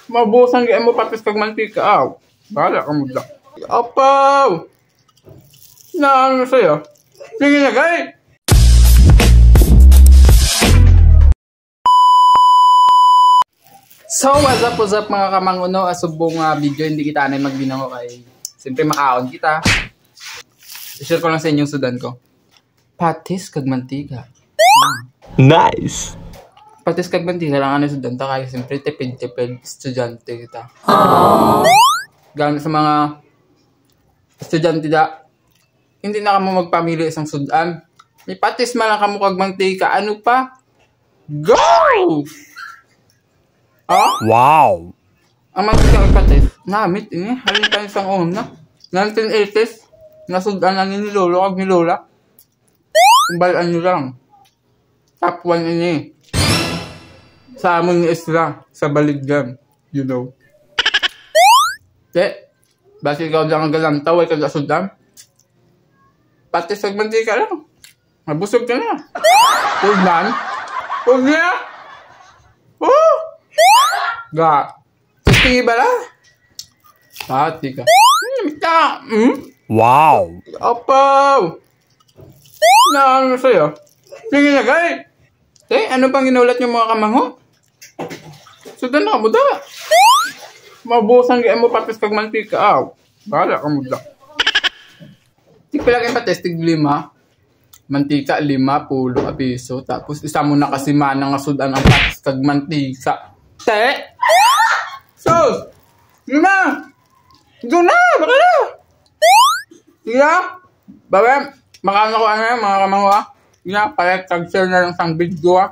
Mabusan kaya mo patis kag mantika. Bahala ka mo da. Apaw! Na ano sa'yo? Sige na guys! So what's up mga kamanguno? Asubong video hindi kita anay magbinango kay siyempre makaon kita. I-share ko lang sa inyong sudan ko. Patis kag mantika. Nice! Patis kag mantika lang ano sudan ta kaya siyempre tipid-tipid estudyante kita. Gamit sa mga estudyante da hindi na kamo magpamili isang sudan. May patis man lang kamo kag mantika. Ano pa? Go! Wow! Ang mantika kag patis, namit ini halin tayo isang una. 1980s, nasudan na ni Lolo kag ni Lola. Kumbalaan nyo lang. Top 1 ini. Sa amon ni Isra, sa Baliggan. You know. Basi ikaw lang ang galantaw ay kagasudan. Patis kag mantika lang. Mabusog ka na. Huwag man. Huwag niya. Oh! Ga. Sige ba lang? Pati ka. Mita. Wow! Apaw! Na ano sa'yo? Sige na guys. Ano pang inulat yung mga kamango? Sudan na mo da. Mabusan kaya mo patis kag mantika. Bahala ka mo da. Tigpilagay patis, tig 5. Mantika 5, pulo a piso. Tapos isa mo na kasi manang sudan ang patis kag mantika. Sus! Sige na! Doon na! Baka na! Sige na! Babe, makano ko ano yan mga kamango. Sige na, palit kag share na lang sang video.